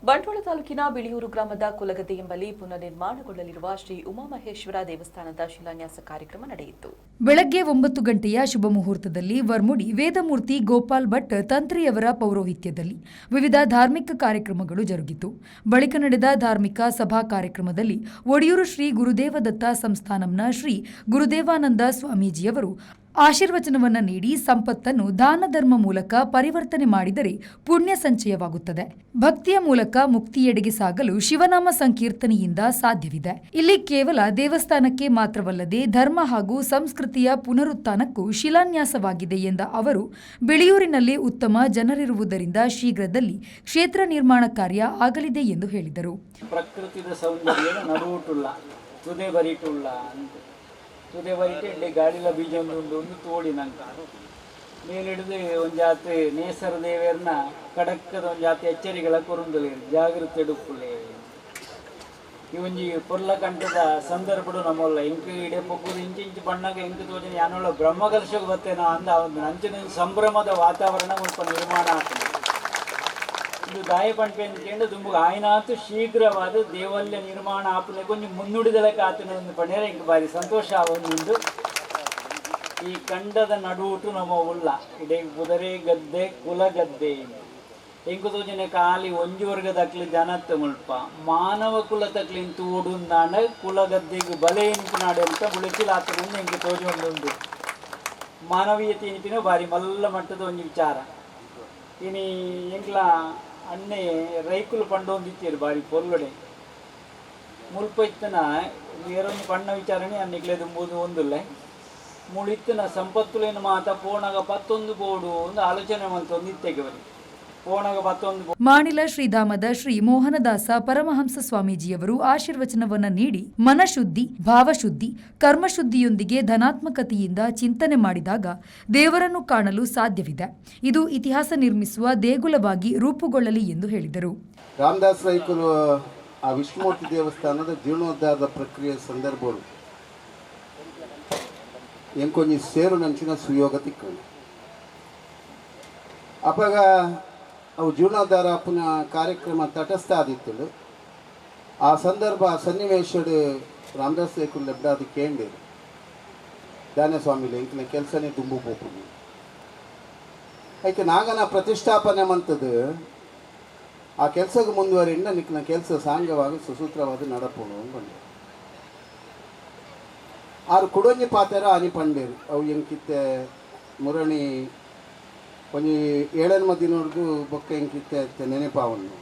ಬಂಟ್ವಾಳ ತಾಲೂಕಿನ ಬಿಳಿಯೂರು ಗ್ರಾಮದ ಕುಲಗದ್ದೆ ಎಂಬಲ್ಲಿ ಪುನರ್ ನಿರ್ಮಾಣಗೊಳ್ಳಲಿರುವ ಶ್ರೀ ಉಮಾಮಹೇಶ್ವರ ದೇವಸ್ಥಾನದ ಶಿಲಾನ್ಯಾಸ ಕಾರ್ಯಕ್ರಮ ನಡೆಯಿತು. ಬೆಳಗ್ಗೆ 9 ಗಂಟೆಯ ಶುಭ ಮುಹೂರ್ತದಲ್ಲಿ ವರ್ಮುಡಿ ವೇದಮೂರ್ತಿ ಗೋಪಾಲ್ ಭಟ್ ತಂತ್ರಿಯವರ ಪೌರೋಹಿತ್ಯದಲ್ಲಿ ವಿವಿಧ ಧಾರ್ಮಿಕ ಕಾರ್ಯಕ್ರಮಗಳು ಜರುಗಿತು. ಬಳಿಕ ನಡೆದ ಧಾರ್ಮಿಕ ಸಭಾ ಕಾರ್ಯಕ್ರಮದಲ್ಲಿ ಒಡಿಯೂರು ಶ್ರೀ ಗುರುದೇವದತ್ತ ಸಂಸ್ಥಾನಂನ ಶ್ರೀ ಗುರುದೇವಾನಂದ ಸ್ವಾಮೀಜಿಯವರು ಆಶೀರ್ವಚನವನ್ನು ನೀಡಿ ಸಂಪತ್ತನ್ನು ದಾನ ಧರ್ಮ ಮೂಲಕ ಪರಿವರ್ತನೆ ಮಾಡಿದರೆ ಪುಣ್ಯ ಸಂಚಯವಾಗುತ್ತದೆ. ಭಕ್ತಿಯ ಮೂಲಕ ಮುಕ್ತಿಯೆಡೆಗೆ ಸಾಗಲು ಶಿವನಾಮ ಸಂಕೀರ್ತನೆಯಿಂದ ಸಾಧ್ಯವಿದೆ. ಇಲ್ಲಿ ಕೇವಲ ದೇವಸ್ಥಾನಕ್ಕೆ ಮಾತ್ರವಲ್ಲದೆ ಧರ್ಮ ಹಾಗೂ ಸಂಸ್ಕೃತಿಯ ಪುನರುತ್ಥಾನಕ್ಕೂ ಶಿಲಾನ್ಯಾಸವಾಗಿದೆ ಎಂದ ಅವರು, ಬಿಳಿಯೂರಿನಲ್ಲಿ ಉತ್ತಮ ಜನರಿರುವುದರಿಂದ ಶೀಘ್ರದಲ್ಲಿ ಕ್ಷೇತ್ರ ನಿರ್ಮಾಣ ಕಾರ್ಯ ಆಗಲಿದೆ ಎಂದು ಹೇಳಿದರು. ಪ್ರಕೃತಿಯ ಸೌಂದರ್ಯ ನಡುವುಟುಲ್ಲ ತುದೆ ಬರಿಟುಲ್ಲ ತುದೆ ಬರಿಟೆ ಇಲ್ಲಿ ಗಾಡಿಲ ಬೀಜ ಒಂದು ತೋಡಿನಂಕ ಮೇಲಿಡಿದು ಒಂದು ಜಾತಿ ನೇಸರ ದೇವರನ್ನ ಕಡಕ್ಕದ ಒಂದು ಜಾತಿ ಎಚ್ಚರಿಗಳ ಕೊರುಂದಲೇ ಜಾಗೃತಿ ಎಡುಪುಲೆ ಇವೊಂಜಿ ಪೊರ್ಲ ಕಂಠದ ಸಂದರ್ಭಡು ನಮ್ಮಲ್ಲ ಇಂಕ ಇಡೆ ಪೊಗ್ಗುದು ಇಂಚು ಬಣ್ಣಗೆ ಇಂಕ ತೋಜನ ಯಾನೊಳ ಬ್ರಹ್ಮಕರ್ಷಕ್ಕೆ ಬರ್ತೇನೋ ಅಂದ ಒಂದು ಅಂಚಿನ ಸಂಭ್ರಮದ ವಾತಾವರಣ ಸ್ವಲ್ಪ ನಿರ್ಮಾಣ ಆಗ್ತದೆ. ಇದು ದಾಯ ಪಂಪೆ ಅಂದ್ಕೊಂಡು ತುಂಬ ಆಯ್ನಾತು ಶೀಘ್ರವಾದ ದೇವಾಲಯ ನಿರ್ಮಾಣ ಆಪನೆ ಕೊಂಚ ಮುನ್ನುಡಿದಲಕ್ಕೆ ಆತನ ಪಡೆಯರೆ ಇಂಕ ಬಾರಿ ಸಂತೋಷ ಆವೊಂದು. ಈ ಕಂಡದ ನಡುಟು ನಮ್ಮ ಉಲ್ಲ ಇಡೇ ಕುದುರೆ ಗದ್ದೆ ಕುಲಗದ್ದೆ ಎಂಕು ತೋಜನೆ ಖಾಲಿ ಒಂಜು ವರ್ಗದಕ್ಲಿ ಜನತ್ತ ಮುಲ್ಪ ಮಾನವ ಕುಲ ತಕ್ಲಿನ್ ತೂಡುಂದಾಂಡ ಕುಲಗದ್ದೆಗೆ ಬಲೆ ಎನಿಪಿನಾಡು ಅಂತ ಬುಳಿಸಿಲ ಆತನಂದು ಎಂಗೆ ತೋಜೊಂದುಂಡು. ಮಾನವೀಯತೆ ಎನಿಪಿನ ಬಾರಿ ಮಲ್ಲ ಮಟ್ಟದ ಒಂದು ವಿಚಾರ. ಇನಿ ಎಂಕ್ಲ ಅನ್ನೆ ರೈಕುಲು ಪಂಡೊಂದಿತ್ತೀರು ಬಾರಿ ಪೊರ್ಲೊಡೆ ಮುಲ್ಪ ಇತ್ತನ ಬೇರೊಂದು ಪಣ್ಣ ವಿಚಾರಣೆ ಅನ್ನಿಕ್ಲೆ ತುಂಬುದು ಒಂದುಲ್ಲ ಮುಳಿತ್ತಿನ ಸಂಪತ್ತುಲೇನು ಮಾತ ಪೋಣಗ 11 ಬೋಡು ಒಂದು ಆಲೋಚನೆ ಮಂತೊಂದು ಇತ್ತೆಗೆ ಬರಿ ಪೋಣಗ 11. ಮಾಣಿಲ ಶ್ರೀಧಾಮದ ಶ್ರೀ ಮೋಹನದಾಸ ಪರಮಹಂಸ ಸ್ವಾಮೀಜಿಯವರು ಆಶೀರ್ವಚನವನ್ನು ನೀಡಿ ಮನಶುದ್ಧಿ, ಭಾವಶುದ್ಧಿ, ಕರ್ಮಶುದ್ಧಿಯೊಂದಿಗೆ ಧನಾತ್ಮಕತೆಯಿಂದ ಚಿಂತನೆ ಮಾಡಿದಾಗ ದೇವರನ್ನು ಕಾಣಲು ಸಾಧ್ಯವಿದೆ. ಇದು ಇತಿಹಾಸ ನಿರ್ಮಿಸುವ ದೇಗುಲವಾಗಿ ರೂಪುಗೊಳ್ಳಲಿ ಎಂದು ಹೇಳಿದರು. ರಾಮದಾಸ್ ರೈಕರು ಆ ವಿಷ್ಣುಮೂರ್ತಿ ದೇವಸ್ಥಾನದ ಜೀರ್ಣೋದ್ಧಾರದ ಪ್ರಕ್ರಿಯೆ ಸಂದರ್ಭಗಳು ಎಂಕೊಂಜಿ ಸೇರು ನಂಚಿನ ಸುಯೋಗ ತಿಕ್ಕಳು ಅಪಾಗ ಅವು ಜೀರ್ಣೋದ್ಧಾರ ಪುನ ಕಾರ್ಯಕ್ರಮ ತಟಸ್ಥ ಆದಿತ್ತು. ಆ ಸಂದರ್ಭ ಸನ್ನಿವೇಶಡು ರಾಮದಾಸ್ ರೈಕರು ಲೆಬ್ಡಾದ ಕೇಂದ್ರ ಧ್ಯಾನಸ್ವಾಮಿಲಿ ಎಂಕಿನ ಕೆಲಸನೇ ತುಂಬು ಪೋಪುದು ಐಕೆ ನಾಗನ ಪ್ರತಿಷ್ಠಾಪನೆ ಮಂತದ್ದು ಆ ಕೆಲಸಕ್ಕೆ ಮುಂದುವರಿಯಿಂದ ನಿಕ್ಕಿನ ಕೆಲಸ ಸಾಂಗವಾಗಿ ಸುಸೂತ್ರವಾದ ನಡಪೋಣ ಬಂದೆ. ಆರು ಕುಡೊಂಜಿ ಪಾತೆರ ಆನಿ ಪಂಡೇರು ಅವು ಎಂಕಿತ್ತೆ ಮುರಣಿ ಒಂಜಿ 7 ಮದಿನವರೆಗೂ ಬೊಕ್ಕ ಎಂಕಿತ್ತೆ ನೆನಪಾವನ್ನು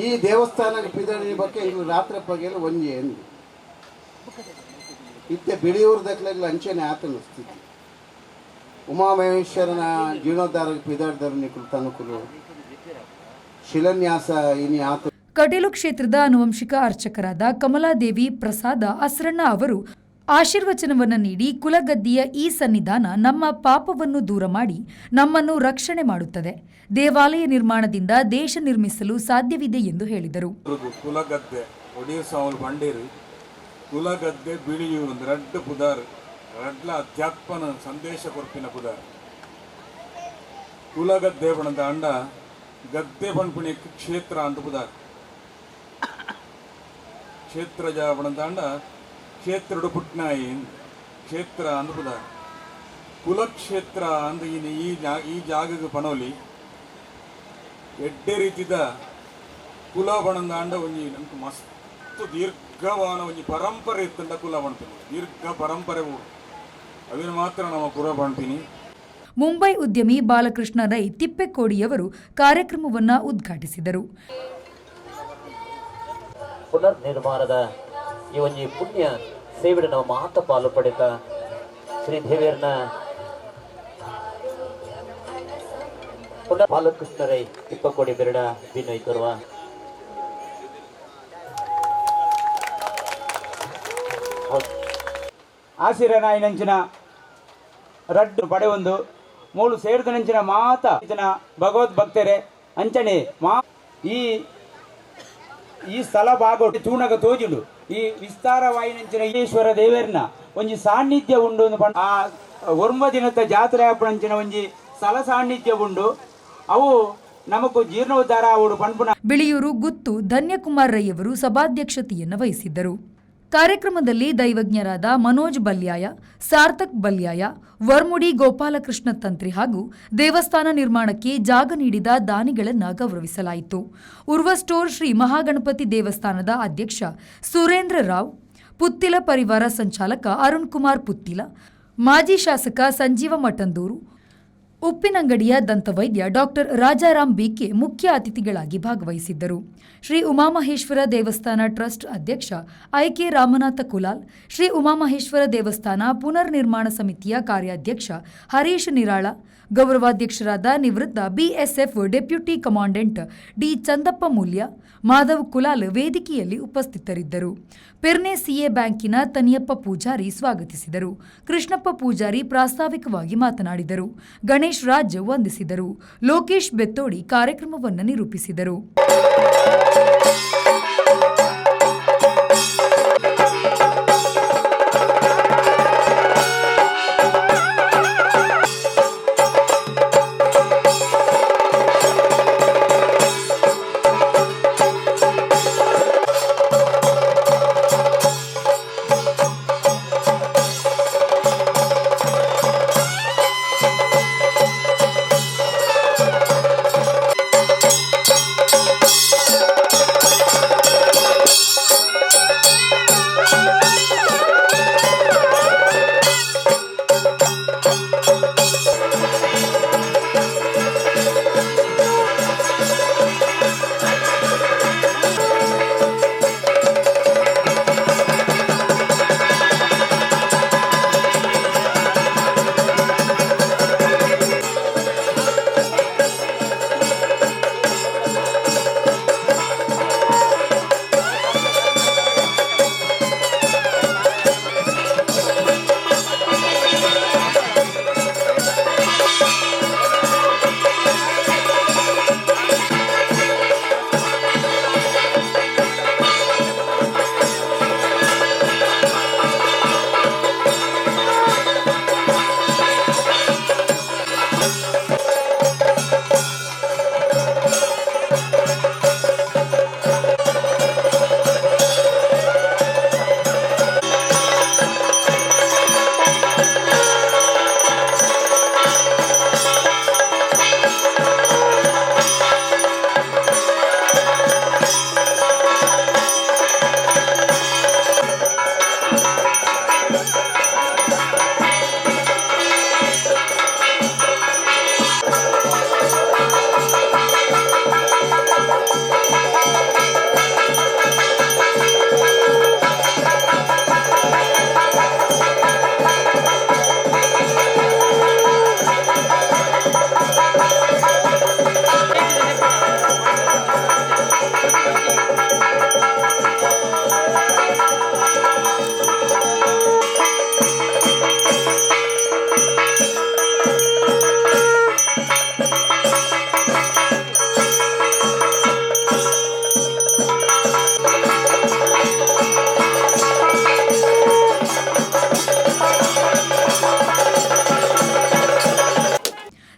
ಈ ದೇವಸ್ಥಾನಕ್ಕೆ ಪಿದಳಿ ಬಗ್ಗೆ ಇಂದು ರಾತ್ರಿ ಪಗೆಲ್ಲ ಒಂಜಿ ಎಂದು ಇತ್ತೆ ಬಿಳಿಯೂರು ದಕ್ಲೆಲ್ಲ ಅಂಚನೆ ಆತನ ಸ್ಥಿತಿ ಉಮಾಮಹೇಶ್ವರನ ಜೀರ್ಣೋದ್ಧಾರಕ್ಕೆ ಪಿದಾಡ್ದರು ನಿಕುಲು ತನುಕುಲು ಶಿಲಾನ್ಯಾಸ ಇನಿ ಆತ. ಕಟೀಲು ಕ್ಷೇತ್ರದ ಆನುವಂಶಿಕ ಅರ್ಚಕರಾದ ಕಮಲಾದೇವಿ ಪ್ರಸಾದ ಅಸ್ರಣ್ಣ ಅವರು ಆಶೀರ್ವಚನವನ್ನು ನೀಡಿ ಕುಲಗದ್ದಿಯ ಈ ಸನ್ನಿಧಾನ ನಮ್ಮ ಪಾಪವನ್ನು ದೂರ ಮಾಡಿ ನಮ್ಮನ್ನು ರಕ್ಷಣೆ ಮಾಡುತ್ತದೆ. ದೇವಾಲಯ ನಿರ್ಮಾಣದಿಂದ ದೇಶ ನಿರ್ಮಿಸಲು ಸಾಧ್ಯವಿದೆ ಎಂದು ಹೇಳಿದರು. ಕುಲಗದ್ದೆ ಒಡಿಯೂರು ಬಂಡೇರು ಕುಲಗದ್ದೆ ಬಿಳಿಯೂರು ರಡ್ಡು ಪುದಾರ್ ರಡ್ಲ ಅಧ್ಯಾತ್ಮನ ಸಂದೇಶ ಕೊರ್ಪಿನ ಪುದಾರ್ ಕುಲಗದ್ದೆ ಬಣದ ಅಂಡ ಗದ್ದೆ ಬಣ್ಪುಣಿ ಕ್ಷೇತ್ರ ಅಂತ ಪುದಾರ್ ಕ್ಷೇತ್ರ ಬಣದ ಅಂಡ ಕ್ಷೇತ್ರಡು ಪುಟ್ನಾಯಿ ಕ್ಷೇತ್ರ ಅಂದ ಪುದಾರ್ ಕುಲಕ್ಷೇತ್ರ ಅಂದ ಈ ಜಾಗಕ್ಕೆ ಪಣೋಲಿ ಎಡ್ಡೆ ರೀತಿದ ಕುಲ ಬಣದ ಅಂಡ ಒಂಜಿ ನಮ್ಗೆ ಮಸ್ತ್ ದೀರ್ಘವಾನ ಒಂಜಿ ಪರಂಪರೆ ಇತ್ತಂಡ ಕುಲ ಬಣ್ತೀನಿ ದೀರ್ಘ ಪರಂಪರೆ ಅದನ್ನು ಮಾತ್ರ ನಮ್ಮ ಪುರ ಬಣ್ತೀನಿ. ಮುಂಬೈ ಉದ್ಯಮಿ ಬಾಲಕೃಷ್ಣ ರೈ ತಿಪ್ಪೆಕೋಡಿಯವರು ಕಾರ್ಯಕ್ರಮವನ್ನು ಉದ್ಘಾಟಿಸಿದರು. ಪುನರ್ ನಿರ್ಮಾಣದ ಈ ಒಂದು ಪುಣ್ಯ ಸೇವೆಯ ನಾವು ಮಾತ ಪಾಲು ಪಡೆದ ಶ್ರೀದೇವಿಯರ್ನ ಪುನರ್ ಬಾಲಕೃಷ್ಣ ರೈ ತಿಪ್ಪಕೋಡಿ ಬೆರಡ ಬಿನ್ನೊಯ್ ತರುವ ಆಶೀರನಾಯಿನಂಚಿನ ರಡ್ಡು ಪಡೆ ಒಂದು ಮೂಳು ಸೇರಿದನಂಚಿನ ಮಾತ ಭಗವದ್ಭಕ್ತರೆ ಅಂಚನೆ ಮಾ ಈ ಸ್ಥಳ ಭಾಗ ತೂಣಗ ತೋಜುಂಡು ಈ ವಿಸ್ತಾರವಾಯಿನಂಚಿನ ಈಶ್ವರ ದೇವರನ್ನ ಒಂಜಿ ಸಾನ್ನಿಧ್ಯ ಉಂಡು ಆ ಒರ್ಮ ದಿನದ ಜಾತ್ರೆ ಆಪಣಂಚಿನ ಒಂಜಿ ಸ್ಥಳ ಸಾನ್ನಿಧ್ಯ ಉಂಡು ಅವು ನಮಗೂ ಜೀರ್ಣೋದ್ಧಾರ ಅವಡು ಪಂಪುನ. ಬಿಳಿಯೂರು ಗುತ್ತು ಧನ್ಯಕುಮಾರ್ ರೈ ಅವರು ಸಭಾಧ್ಯಕ್ಷತೆಯನ್ನು ವಹಿಸಿದ್ದರು. ಕಾರ್ಯಕ್ರಮದಲ್ಲಿ ದೈವಜ್ಞರಾದ ಮನೋಜ್ ಬಲ್ಯಾಯ, ಸಾರ್ಥಕ್ ಬಲ್ಯಾಯ, ವರ್ಮುಡಿ ಗೋಪಾಲಕೃಷ್ಣ ತಂತ್ರಿ ಹಾಗೂ ದೇವಸ್ಥಾನ ನಿರ್ಮಾಣಕ್ಕೆ ಜಾಗ ನೀಡಿದ ದಾನಿಗಳನ್ನು ಗೌರವಿಸಲಾಯಿತು. ಉರ್ವ ಸ್ಟೋರ್ ಶ್ರೀ ಮಹಾಗಣಪತಿ ದೇವಸ್ಥಾನದ ಅಧ್ಯಕ್ಷ ಸುರೇಂದ್ರ ರಾವ್, ಪುತ್ತಿಲ ಪರಿವಾರ ಸಂಚಾಲಕ ಅರುಣ್ ಕುಮಾರ್ ಪುತ್ತಿಲ, ಮಾಜಿ ಶಾಸಕ ಸಂಜೀವ ಮಠಂದೂರು, ಉಪ್ಪಿನಂಗಡಿಯ ದಂತವೈದ್ಯ ಡಾಕ್ಟರ್ ರಾಜಾರಾಮ್ ಬಿಕೆ ಮುಖ್ಯ ಅತಿಥಿಗಳಾಗಿ ಭಾಗವಹಿಸಿದ್ದರು. ಶ್ರೀ ಉಮಾಮಹೇಶ್ವರ ದೇವಸ್ಥಾನ ಟ್ರಸ್ಟ್ ಅಧ್ಯಕ್ಷ ಐಕೆ ರಾಮನಾಥ ಕುಲಾಲ್, ಶ್ರೀ ಉಮಾಮಹೇಶ್ವರ ದೇವಸ್ಥಾನ ಪುನರ್ ನಿರ್ಮಾಣ ಸಮಿತಿಯ ಕಾರ್ಯಾಧ್ಯಕ್ಷ ಹರೀಶ್ ನಿರಾಳ, ಗೌರವಾಧ್ಯಕ್ಷರಾದ ನಿವೃತ್ತ ಬಿಎಸ್ಎಫ್ ಡೆಪ್ಯೂಟಿ ಕಮಾಂಡೆಂಟ್ ಡಿ ಚಂದಪ್ಪ ಮೂಲ್ಯ, ಮಾಧವ್ ಕುಲಾಲ್ ವೇದಿಕೆಯಲ್ಲಿ ಉಪಸ್ಥಿತರಿದ್ದರು. ಪೆರ್ನೆ ಸಿಎ ಬ್ಯಾಂಕಿನ ತನಿಯಪ್ಪ ಪೂಜಾರಿ ಸ್ವಾಗತಿಸಿದರು. ಕೃಷ್ಣಪ್ಪ ಪೂಜಾರಿ ಪ್ರಾಸ್ತಾವಿಕವಾಗಿ ಮಾತನಾಡಿದರು. ಗಣೇಶ್ ರಾಜ್ ವಂದಿಸಿದರು. ಲೋಕೇಶ್ ಬೆತ್ತೋಡಿ ಕಾರ್ಯಕ್ರಮವನ್ನು ನಿರೂಪಿಸಿದರು.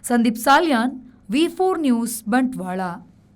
ಸಂದೀಪ್ ಸಾಲ್ಯಾನ್, ವಿ4 ನ್ಯೂಸ್, ಬಂಟ್ವಾಳ.